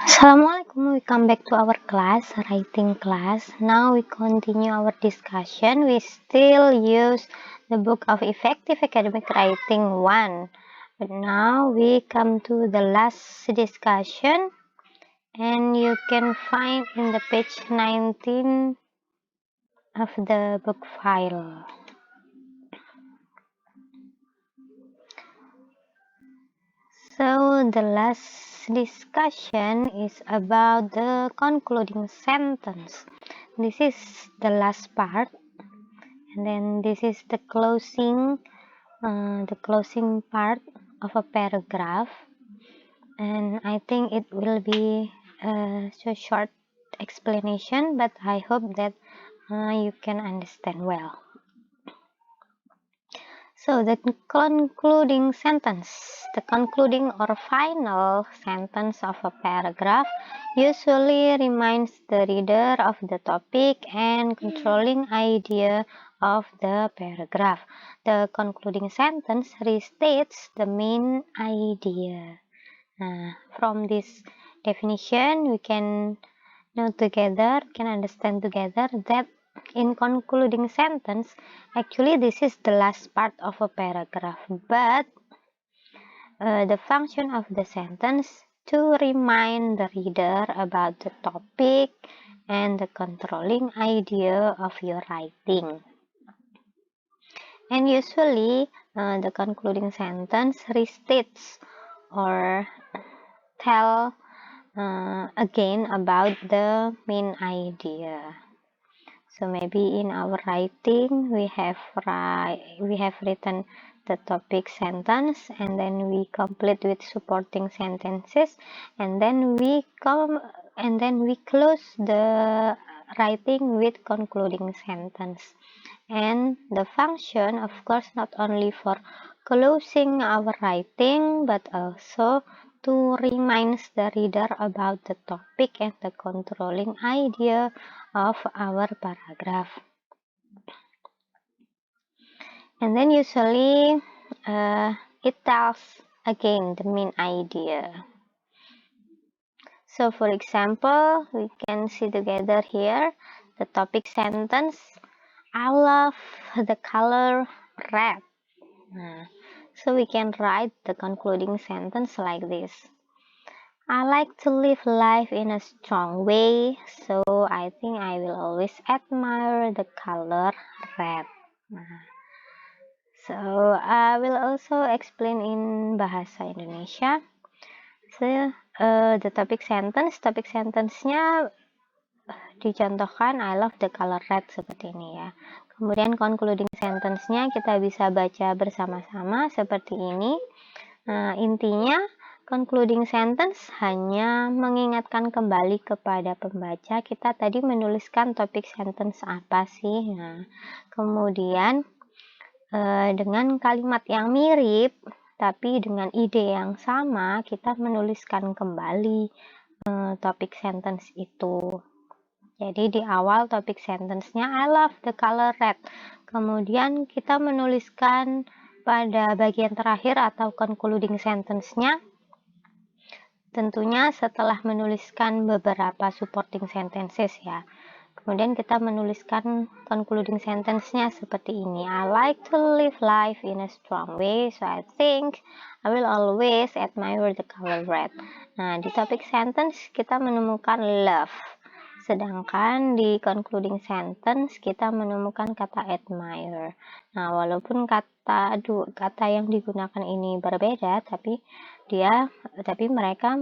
Assalamualaikum, we come back to our class, writing class. Now we continue our discussion. We still use the book of Effective Academic Writing 1. But now we come to the last discussion, and you can find in the page 19 of the book file. So the last discussion is about the concluding sentence. This is the last part, and then this is the closing part of a paragraph, and I think it will be so short explanation, but I hope that you can understand well. So the concluding sentence, the concluding or final sentence of a paragraph usually reminds the reader of the topic and controlling idea of the paragraph. The concluding sentence restates the main idea. From this definition, we can understand together that in concluding sentence, actually this is the last part of a paragraph, but the function of the sentence to remind the reader about the topic and the controlling idea of your writing. And usually the concluding sentence restates or tell again about the main idea. So maybe in our writing we have written the topic sentence, and then we complete with supporting sentences, and then we close the writing with concluding sentence. And the function, of course, not only for closing our writing, but also to remind the reader about the topic and the controlling idea of our paragraph. And then usually it tells again the main idea. So for example, we can see together here the topic sentence, I love the color red. So we can write the concluding sentence like this. I like to live life in a strong way, so I think I will always admire the color red. So I will also explain in Bahasa Indonesia. So the topic sentence-nya dicontohkan I love the color red seperti ini ya. Kemudian concluding sentence-nya kita bisa baca bersama-sama seperti ini. Intinya concluding sentence hanya mengingatkan kembali kepada pembaca kita tadi menuliskan topik sentence apa sih. Kemudian dengan kalimat yang mirip tapi dengan ide yang sama kita menuliskan kembali topik sentence itu. Jadi di awal topik sentence-nya I love the color red. Kemudian kita menuliskan pada bagian terakhir atau concluding sentence-nya, tentunya setelah menuliskan beberapa supporting sentences ya. Kemudian kita menuliskan concluding sentence-nya seperti ini. I like to live life in a strong way, so I think I will always admire the color red. Nah, di topik sentence kita menemukan love. Sedangkan di concluding sentence kita menemukan kata admire. Nah, walaupun kata yang digunakan ini berbeda, tapi mereka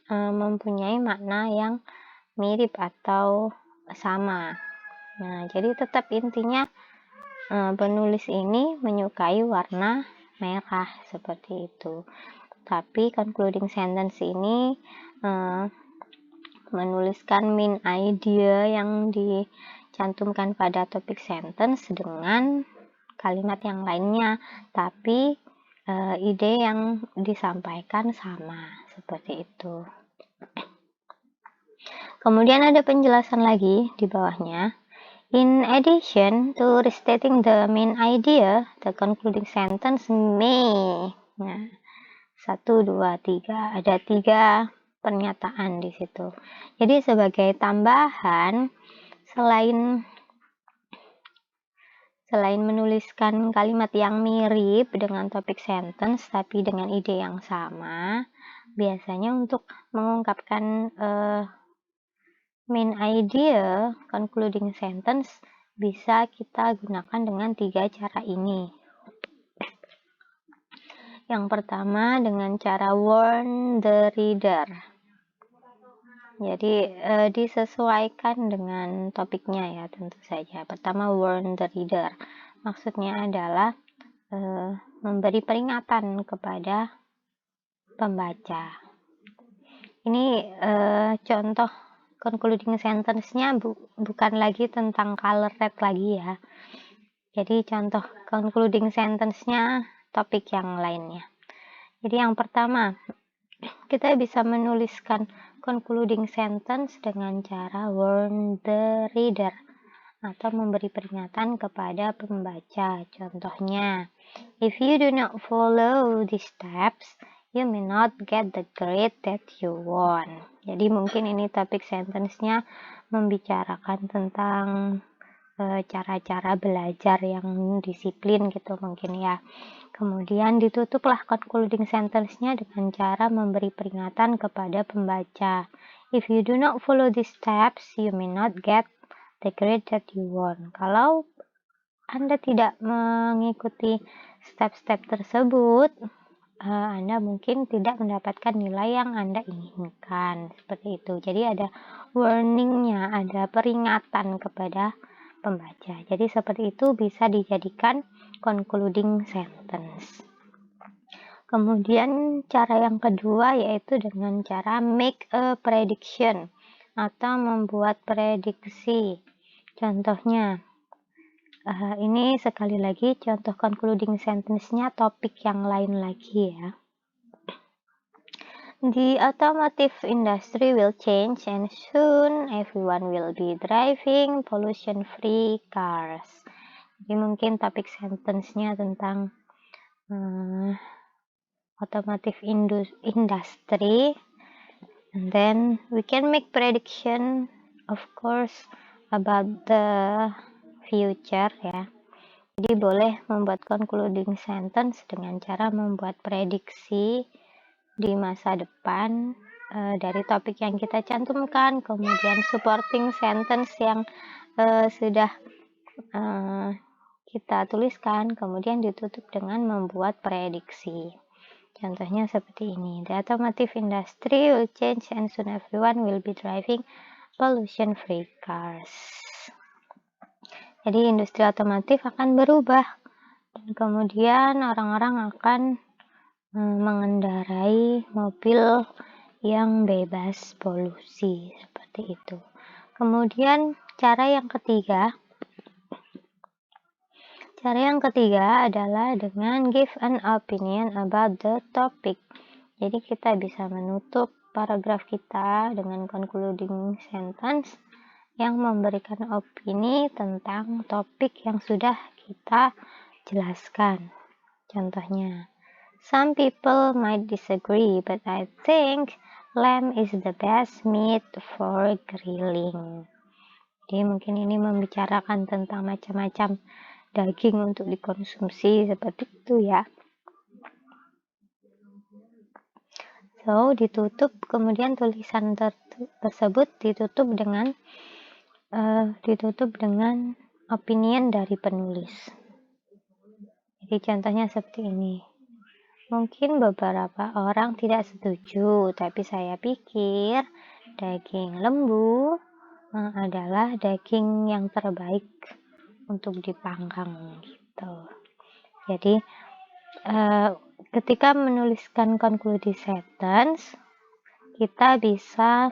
mempunyai makna yang mirip atau sama. Nah, jadi tetap intinya penulis ini menyukai warna merah seperti itu. Tapi concluding sentence ini menuliskan main idea yang dicantumkan pada topik sentence dengan kalimat yang lainnya, tapi ide yang disampaikan sama seperti itu. Kemudian ada penjelasan lagi di bawahnya. In addition to restating the main idea, the concluding sentence may. Nah, 1, 2, 3. Ada 3 pernyataan di situ. Jadi sebagai tambahan, selain menuliskan kalimat yang mirip dengan topik sentence tapi dengan ide yang sama, biasanya untuk mengungkapkan main idea concluding sentence bisa kita gunakan dengan 3 cara ini. Yang pertama dengan cara warn the reader. Jadi disesuaikan dengan topiknya ya, tentu saja. Pertama, warn the reader. Maksudnya adalah memberi peringatan kepada pembaca. Ini contoh concluding sentence-nya bukan lagi tentang color red lagi ya. Jadi contoh concluding sentence-nya topik yang lainnya. Jadi yang pertama, kita bisa menuliskan concluding sentence dengan cara warn the reader atau memberi peringatan kepada pembaca. Contohnya, if you do not follow these steps, you may not get the grade that you want. Jadi mungkin ini topik sentence-nya membicarakan tentang cara-cara belajar yang disiplin gitu mungkin ya. Kemudian ditutuplah concluding sentence-nya dengan cara memberi peringatan kepada pembaca. If you do not follow these steps, you may not get the grade that you want. Kalau Anda tidak mengikuti step-step tersebut, Anda mungkin tidak mendapatkan nilai yang Anda inginkan. Seperti itu. Jadi ada warning-nya, ada peringatan kepada pembaca. Jadi seperti itu bisa dijadikan concluding sentence. Kemudian cara yang kedua yaitu dengan cara make a prediction atau membuat prediksi. Contohnya, ini sekali lagi contoh concluding sentence-nya topik yang lain lagi ya. The automotive industry will change and soon everyone will be driving pollution-free cars. Jadi mungkin topik sentence-nya tentang automotive industry, and then we can make prediction of course about the future ya. Jadi boleh membuat concluding sentence dengan cara membuat prediksi di masa depan dari topik yang kita cantumkan, kemudian supporting sentence yang sudah kita tuliskan, kemudian ditutup dengan membuat prediksi. Contohnya seperti ini. The automotive industry will change and soon everyone will be driving pollution-free cars. Jadi industri otomotif akan berubah dan kemudian orang-orang akan mengendarai mobil yang bebas polusi seperti itu. Kemudian cara yang ketiga adalah dengan give an opinion about the topic. Jadi kita bisa menutup paragraf kita dengan concluding sentence yang memberikan opini tentang topik yang sudah kita jelaskan. Contohnya, some people might disagree, but I think lamb is the best meat for grilling. Jadi mungkin ini membicarakan tentang macam-macam daging untuk dikonsumsi seperti itu ya. So, ditutup, kemudian tulisan tersebut ditutup dengan opinion dari penulis. Jadi contohnya seperti ini. Mungkin beberapa orang tidak setuju, tapi saya pikir daging lembu adalah daging yang terbaik untuk dipanggang gitu. Jadi ketika menuliskan concluding sentence, kita bisa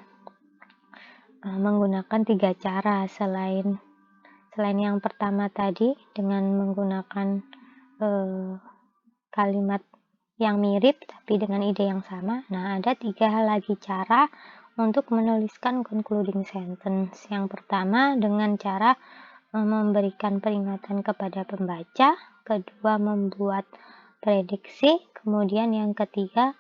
menggunakan 3 cara selain yang pertama tadi dengan menggunakan kalimat yang mirip tapi dengan ide yang sama. Nah, ada 3 lagi cara untuk menuliskan concluding sentence. Yang pertama dengan cara memberikan peringatan kepada pembaca, kedua membuat prediksi, kemudian yang ketiga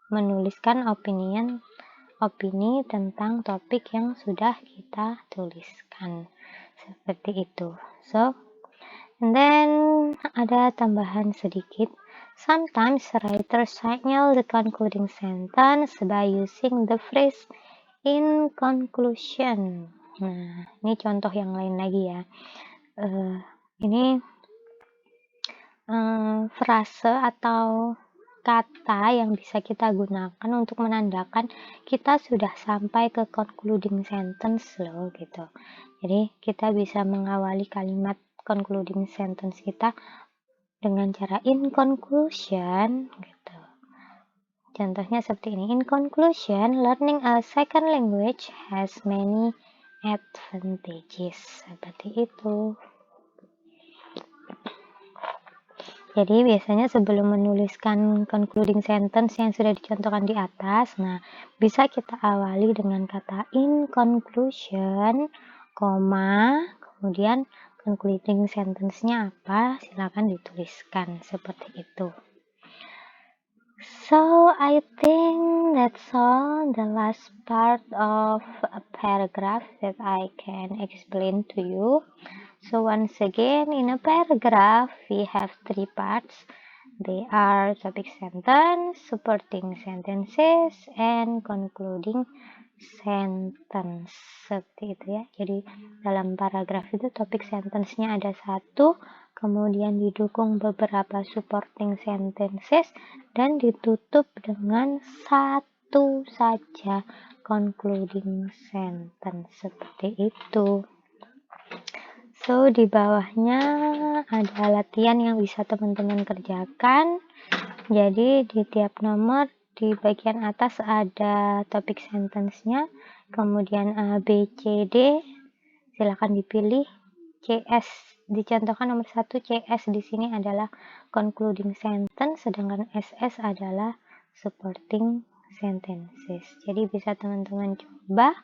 menuliskan opini tentang topik yang sudah kita tuliskan. Seperti itu. So, and then ada tambahan sedikit. Sometimes writers signal the concluding sentence by using the phrase in conclusion. Nah, ini contoh yang lain lagi ya. Ini frase atau kata yang bisa kita gunakan untuk menandakan kita sudah sampai ke concluding sentence loh gitu. Jadi kita bisa mengawali kalimat concluding sentence kita dengan cara in conclusion gitu. Contohnya seperti ini. In conclusion, learning a second language has many advantages. Seperti itu. Jadi biasanya sebelum menuliskan concluding sentence yang sudah dicontohkan di atas, nah bisa kita awali dengan kata in conclusion, kemudian concluding sentence-nya apa, silakan dituliskan seperti itu. So I think that's all, the last part of a paragraph that I can explain to you. So once again, in a paragraph, we have 3 parts. They are topic sentence, supporting sentences, and concluding sentence. Seperti itu ya. Jadi dalam paragraf itu topik sentence-nya ada 1, kemudian didukung beberapa supporting sentences, dan ditutup dengan 1 saja concluding sentence. Seperti itu. So, di bawahnya ada latihan yang bisa teman-teman kerjakan. Jadi, di tiap nomor, di bagian atas ada topik sentence-nya, kemudian A, B, C, D, silakan dipilih. CS, dicontohkan nomor 1, CS di sini adalah concluding sentence, sedangkan SS adalah supporting sentences. Jadi, bisa teman-teman coba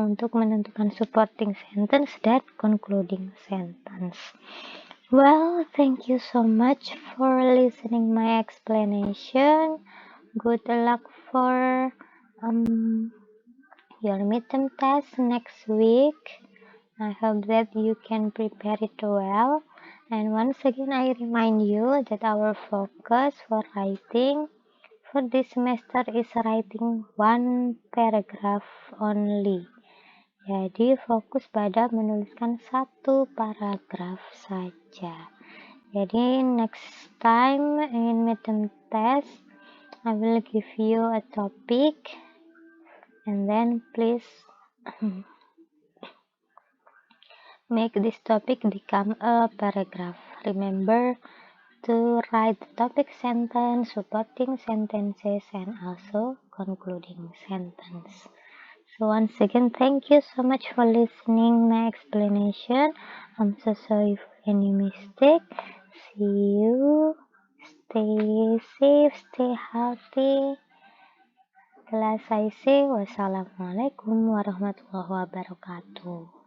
untuk menentukan supporting sentence dan concluding sentence. Well, thank you so much for listening my explanation. Good luck for your midterm test next week. I hope that you can prepare it well. And once again, I remind you that our focus for writing for this semester is writing 1 paragraph only. Jadi fokus pada menuliskan 1 paragraf saja. Jadi next time in midterm test, I will give you a topic and then please make this topic become a paragraph. Remember to write the topic sentence, supporting sentences, and also concluding sentence. So once again, thank you so much for listening my explanation. I'm so sorry for any mistake. See you. Stay safe, stay healthy. Last I say, wassalamualaikum warahmatullahi wabarakatuh.